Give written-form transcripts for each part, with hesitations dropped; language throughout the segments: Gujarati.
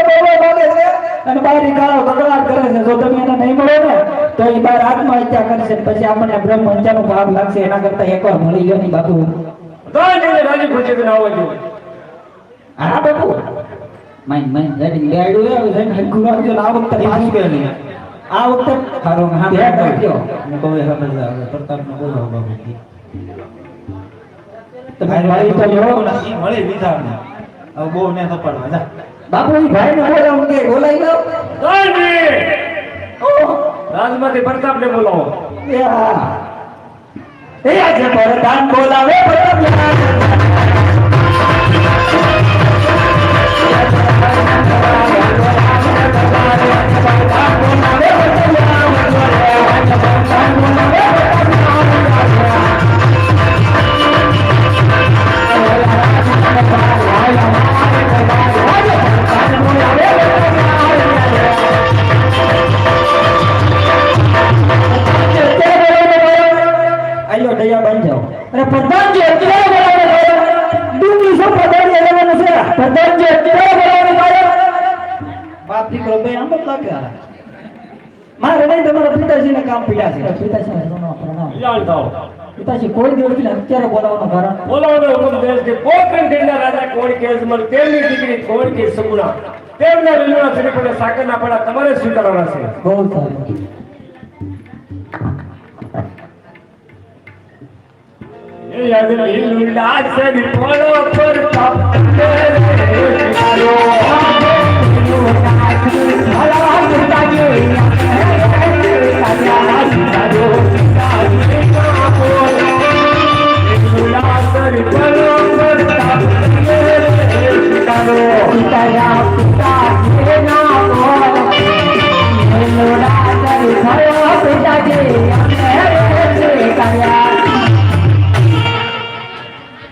બોલવા માંગે છે અને બારી ગાળો કકડાટ કરે છે. જો તમે એને નહીં મળો ને તો એ બાર આત્મહત્યા કરશે પછી આપણને બ્રહ્મ હત્યાનો ભાગ લાગશે. એના કરતા એકવાર મળી ગયો ને બાપુ તો રાજી ખુશી થી આવો જોઈએ. હા બાપુ માઈન રેડી લેડું આવે છે ને ગુરાજો આ વખતે પાછું કે નહીં આ વખતે હારો હા બે કાઢ્યો ને કોઈ ખબર આવે પ્રતાપને બોલાવો બાબુ તમે મળી તો જો ઈ મળી વિધાને હવે બહુ ને થપાડવા જા બાપુ ઈ ભાઈ ને બોલાવું કે બોલાઈ લો રાજી રાજમાંથી પ્રતાપને બોલાવો. એ હા એ આજે પરદાન બોલાવે પ્રતાપ આયો દયા બન જાઓ. અરે પ્રધાનજી અત્યારે બોલાવે ડુંગળી સો પ્રધાનજી લેવાનું છે. પ્રધાનજી અત્યારે બોલાવે બાપ દીકરો બે આમ જ લાગે. મારે નહીં તમારા પિતાજીને કામ પીડ્યા છે. પિતાજીને પ્રણામ. યાદ થાઓ. પિતાજી કોઈ દિવસ અત્યારે બોલાવવાનું કારણ બોલાવવાનો હુકમ દેશ કે પોકણ દેના રાજા કોણ કે અજમલ તેમની દીકરી કોણ કે સગુણા તેમના લીલુડા શ્રીફળે સાકરના પડા તમારે સ્વીકારવાના છે. બહુ સારું. એ યાદ લીલુડા શ્રીફળો પર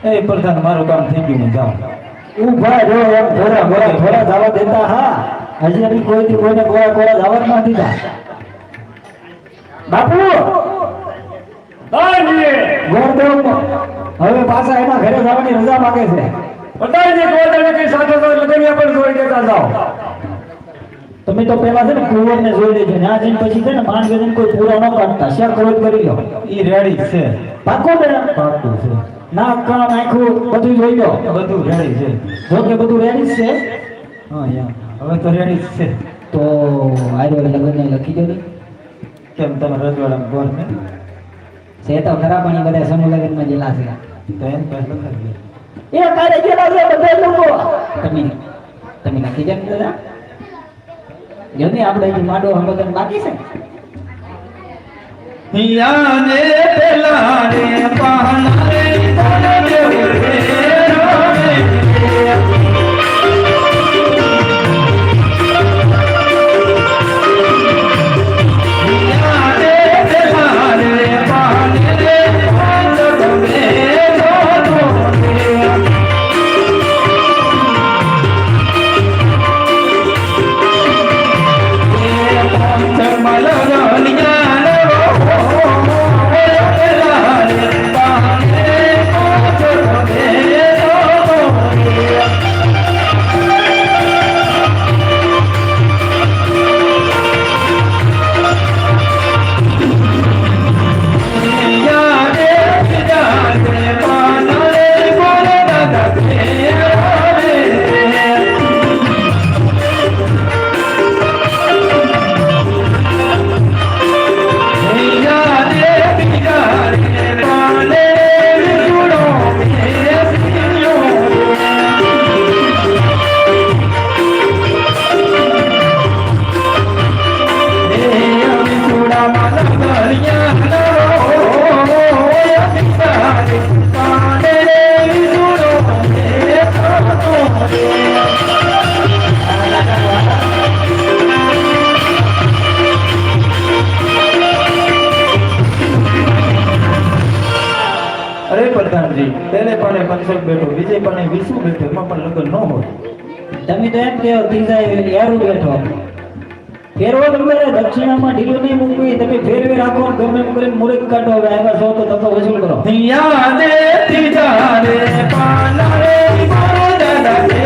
એ પ્રધાન મારું કામ થઈ ગયું જાઓ ઉભા જો એમ થોડા જવા દેતા. હા હજી બી કોઈથી કોઈને કોરા જવા ન દીધા. બાપુ ગોરદેવ હવે પાછા એના ઘરે જવાની રજા માંગે છે. બધાને ગોરદેવની સાથે લગનિયા પણ જોઈ દેતા જાઓ. તમે તો પેલા છે ને કુંવરને જોઈ લેજો ને આ જઈને પછી છે ને માંડવેજન કોઈ પૂરો ન કાઢતા શેર કરોડ કરી લો. ઈ રેડી છે પાકો ને પાકું છે નાક કાન આખું બધું જોઈ લો. બધું રેડી છે જો કે બધું રેડી જ છે હા યાર હવે તો રેડી જ છે તો આર્યો લગ્ન લખી દો ને. કેમ તમે રજવાડા ગોર ને છે તો ખરા પણ એ બધા સમૂહ લગ્નમાં જેલા છે. તો એમ પહેલો લખાવી એ કારે જેલા છે બધા લોકો. તમે લખી દે ને દાદા. જલ્દી આપણે અહીં માંડો હમણાં બાકી છે. યાને પેલા રે પાના રે કોને દેવ રે રોને યાને પેલા રે પાને રે કોને રે રોનો રે મલરનિયા પ્રધાનજી તેને પણ પંચક બેઠો બીજે પણ 20 બેઠો એમાં પણ લગ્ન ન હોય. તમે તો એમ કહો ત્રીજા યારું બેઠો ફેરવો તમે દક્ષિણામાં ઢીલો નહીં મૂકવી. તમે ફેરવી રાખો ગમે એમ કરીને મુરત કાઢો. હવે આવ્યા છો તો તમે વસૂલ કરો. યાદે ત્રીજા રે પાના રે